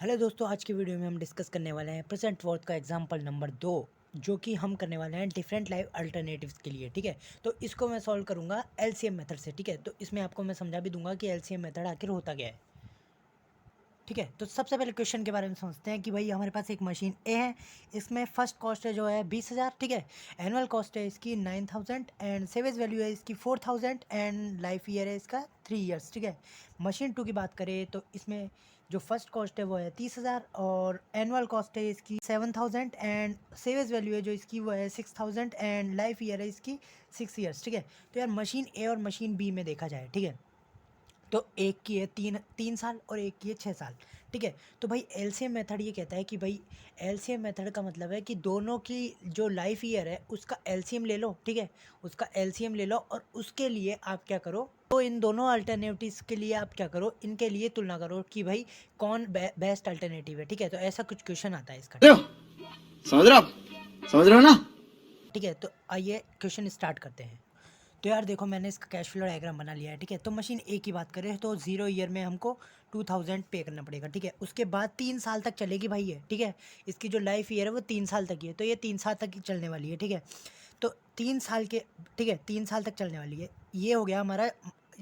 Hello दोस्तों, आज की वीडियो में हम डिस्कस करने वाले हैं प्रेजेंट वर्थ का एग्जांपल नंबर 2, जो कि हम करने वाले हैं डिफरेंट लाइव अल्टरनेटिव्स के लिए। ठीक है, तो इसको मैं सॉल्व करूंगा एलसीएम मेथड से। ठीक है, तो इसमें आपको मैं समझा भी दूंगा कि एलसीएम मेथड आखिर होता क्या है। ठीक है, तो सबसे पहले क्वेश्चन के बारे में समझते हैं कि भाई हमारे पास एक मशीन ए है। इसमें फर्स्ट कॉस्ट है जो है 20,000। ठीक है, एनुअल कॉस्ट है इसकी 9,000 एंड सेवेज वैल्यू है इसकी 4,000 एंड लाइफ ईयर है इसका 3 ईयर्स। ठीक है, मशीन 2 की बात करें तो इसमें जो फर्स्ट कॉस्ट है वो है 30,000 और एनुअल कॉस्ट है इसकी 7,000 एंड सेवेज वैल्यू है जो इसकी वो है 6,000 एंड लाइफ ईयर है इसकी 6 ईयर्स। ठीक है, तो यार मशीन ए और मशीन बी में देखा जाए, ठीक है, तो एक की है तीन साल और एक की है 6 साल। ठीक है, तो भाई एलसीएम मेथड ये कहता है कि भाई एलसीएम मेथड का मतलब है कि दोनों की जो लाइफ ईयर है उसका एलसीएम ले लो। ठीक है, उसका एलसीएम ले लो और उसके लिए आप क्या करो, तो इन दोनों अल्टरनेटिव्स के लिए आप क्या करो, इनके लिए तुलना करो कि भाई कौन बेस्ट अल्टरनेटिव है। ठीक है, तो ऐसा कुछ क्वेश्चन आता है इसका। समझ रहे हो आप? समझ रहे हो ना? ठीक है, तो आइए क्वेश्चन स्टार्ट करते हैं। तो यार देखो, मैंने इसका कैश फ्लो डायग्राम बना लिया है। ठीक है, तो मशीन ए की बात करें तो 0 ईयर में हमको 2,000 पे करना पड़ेगा। ठीक है, उसके बाद 3 साल तक चलेगी भाई ये। ठीक है, इसकी जो लाइफ ईयर है वो 3 साल तक ही है, तो ये 3 साल तक ही चलने वाली है। ठीक है, तो 3 साल के, ठीक है, 3 साल तक चलने वाली है। ये हो गया हमारा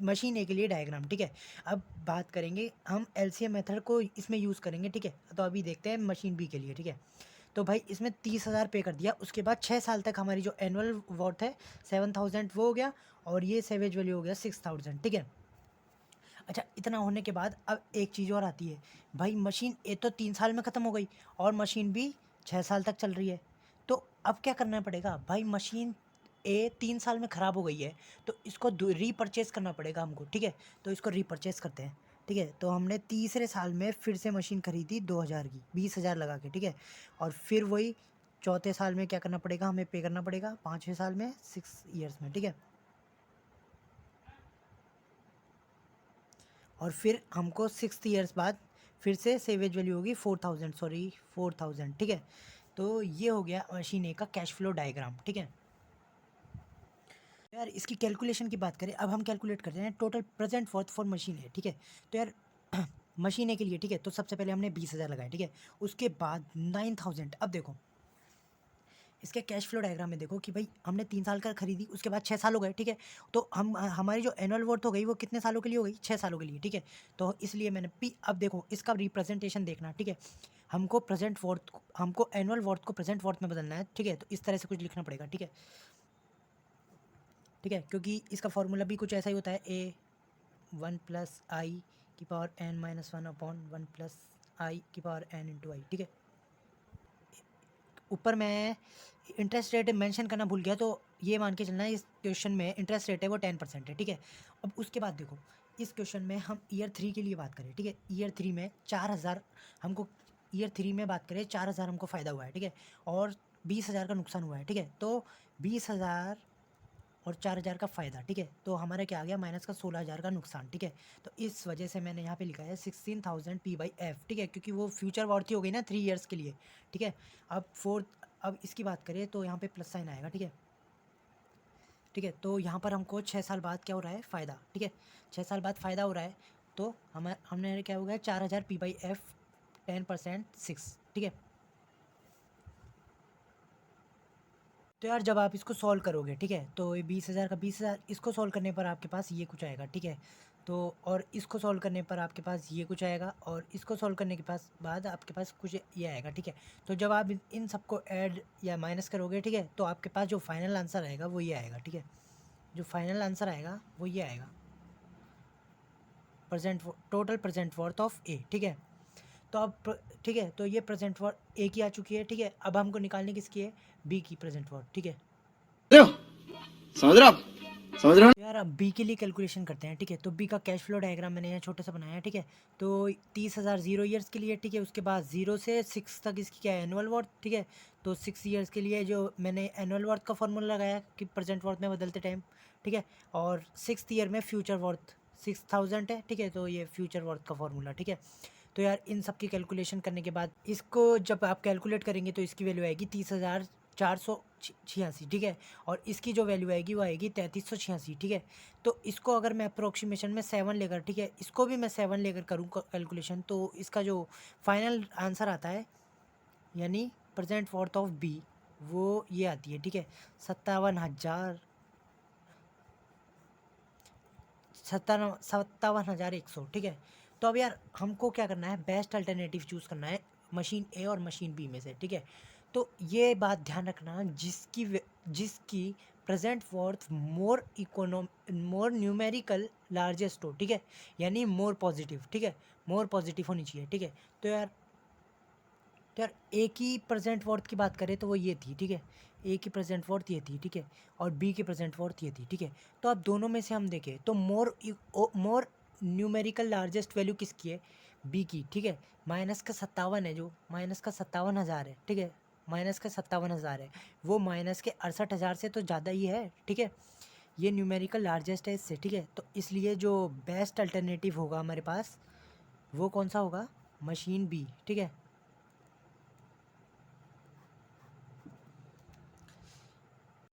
मशीन ए के लिए डायग्राम। ठीक है, अब बात करेंगे हम एलसीएम मेथड को इसमें यूज़ करेंगे। ठीक है, तो अभी देखते हैं मशीन बी के लिए। ठीक है, तो भाई इसमें 30,000 पे कर दिया, उसके बाद 6 साल तक हमारी जो एनुअल वर्थ है 7,000 वो हो गया और ये सेवेज वैल्यू हो गया 6,000। ठीक है, अच्छा, इतना होने के बाद अब एक चीज़ और आती है भाई, मशीन ए तो 3 साल में ख़त्म हो गई और मशीन बी 6 साल तक चल रही है। तो अब क्या करना पड़ेगा भाई, मशीन ए 3 साल में ख़राब हो गई है तो इसको रीपरचेज़ करना पड़ेगा हमको। ठीक है, तो इसको रीपरचेज़ करते हैं। ठीक है, तो हमने तीसरे साल में फिर से मशीन खरीदी 2,000 की, 20,000 लगा के। ठीक है, और फिर वही चौथे साल में क्या करना पड़ेगा, हमें पे करना पड़ेगा 5वें साल में 6 ईयर्स में। ठीक है, और फिर हमको 6 ईयर्स बाद फिर से सेवेज वैल्यू होगी 4,000, सॉरी 4,000। ठीक है, तो ये हो गया मशीन ए का कैश फ्लो डायग्राम। ठीक है, यार इसकी कैलकुलेशन की बात करें, अब हम कैलकुलेट करते हैं total present worth for machine है। ठीक है, तो यार मशीन ए के लिए, ठीक है, तो सबसे पहले हमने 20,000 लगाए। ठीक है, उसके बाद 9,000। अब देखो इसके कैश फ्लो डायग्राम में देखो कि भाई हमने 3 साल का खरीदी, उसके बाद 6 साल हो गए। ठीक है, तो हम हमारी जो एनुअल वर्थ हो गई वो कितने सालों के लिए हो गई, 6 सालों के लिए। ठीक है, तो इसलिए मैंने पी, अब देखो इसका रिप्रेजेंटेशन देखना। ठीक है, हमको प्रेजेंट वर्थ, हमको एनुअल वर्थ को प्रेजेंट वर्थ में बदलना है। ठीक है, तो इस तरह से कुछ लिखना पड़ेगा। ठीक है, ठीक है, क्योंकि इसका फॉर्मूला भी कुछ ऐसा ही होता है, ए 1+i⁻⁻1 ठीक है, ऊपर मैं इंटरेस्ट रेट मेंशन करना भूल गया, तो ये मान के चलना है इस क्वेश्चन में इंटरेस्ट रेट है वो 10% है। ठीक है, अब उसके बाद देखो इस क्वेश्चन में हम ईयर 3 के लिए बात करें। ठीक है, ईयर 3 में 4,000 हमको, ईयर 3 में बात करें 4,000 हमको फ़ायदा हुआ है। ठीक है, और 20,000 का नुकसान हुआ है। ठीक है, तो 20,000 और 4,000 का फ़ायदा। ठीक है, तो हमारा क्या आ गया, माइनस का 16,000 का नुकसान। ठीक है, तो इस वजह से मैंने यहाँ पे लिखा है 16,000 P/F। ठीक है, क्योंकि वो फ्यूचर वॉरंटी हो गई ना 3 ईयर्स के लिए। ठीक है, अब अब इसकी बात करें तो यहाँ पे प्लस साइन आएगा। ठीक है, ठीक है, तो यहाँ पर हमको 6 साल बाद क्या हो रहा है, फ़ायदा। ठीक है, 6 साल बाद फ़ायदा हो रहा है, तो हमने क्या हो गया 4,000 P/F 10% 6। ठीक है, तो यार जब आप इसको सॉल्व करोगे, ठीक है, तो ये 20,000 का 20,000, इसको सॉल्व करने पर आपके पास ये कुछ आएगा। ठीक है, तो और इसको सॉल्व करने पर आपके पास ये कुछ आएगा और इसको सॉल्व करने के पास बाद आपके पास कुछ ये आएगा। ठीक है, तो जब आप इन सबको ऐड या माइनस करोगे, ठीक है, तो आपके पास जो फाइनल आंसर आएगा वो ये आएगा। ठीक है, जो फाइनल आंसर आएगा वो ये आएगा, टोटल प्रेजेंट वर्थ ऑफ ए। ठीक है, तो अब ठीक है, तो ये प्रेजेंट वर्थ ए की आ चुकी है। ठीक है, अब हमको निकालने किसकी है, बी की प्रेजेंट वर्थ। ठीक है, समझ रहे हो आप? समझ रहे हो? यार अब बी के लिए कैलकुलेशन करते हैं। ठीक है, तो बी का कैश फ्लो डायग्राम मैंने यहाँ छोटा सा बनाया है। ठीक है, तो 30,000 0 ईयर्स के लिए। ठीक है, उसके बाद 0 से 6 तक इसकी क्या है, एनुअल वर्थ। ठीक है, तो 6 ईयर्स के लिए जो मैंने एनुअल वर्थ का फॉर्मूला लगाया कि प्रेजेंट वर्थ में बदलते टाइम। ठीक है, और 6th ईयर में फ्यूचर वर्थ 6,000 है। ठीक है, तो ये फ्यूचर वर्थ का फॉर्मूला। ठीक है, तो यार इन सब की कैलकुलेशन करने के बाद इसको जब आप कैलकुलेट करेंगे तो इसकी वैल्यू आएगी 30,000 486, ठीक है, और इसकी जो वैल्यू आएगी वो आएगी 3386, ठीक है। तो इसको अगर मैं अप्रोक्सीमेशन में 7 लेकर, ठीक है, इसको भी मैं 7 लेकर करूँ कैलकुलेशन, तो इसका जो फाइनल आंसर आता है यानी प्रेजेंट वर्थ ऑफ बी, वो ये आती है, ठीक है, 57,100, ठीक है। तो अब यार हमको क्या करना है, बेस्ट अल्टरनेटिव चूज़ करना है मशीन ए और मशीन बी में से, ठीक है। तो ये बात ध्यान रखना, जिसकी present worth more numerical largest हो, ठीक है, यानी मोर पॉजिटिव, ठीक है, मोर पॉजिटिव होनी चाहिए, ठीक है। तो यार ए की प्रेजेंट वर्थ की बात करें तो वो ये थी, ठीक है, ए की प्रेजेंट वर्थ ये थी, ठीक है, और बी की प्रेजेंट वर्थ ये थी, ठीक है। तो अब दोनों में से हम देखें तो मोर न्यूमेरिकल लार्जेस्ट वैल्यू किसकी है, बी की, ठीक है। माइनस का 57 है, जो माइनस का 57,000 है, ठीक है, माइनस का 57,000 है, वो माइनस के 68,000 से तो ज़्यादा ही है, ठीक है। ये न्यूमेरिकल लार्जेस्ट है इससे, ठीक है। तो इसलिए जो बेस्ट अल्टरनेटिव होगा हमारे पास वो कौन सा होगा, मशीन बी, ठीक है।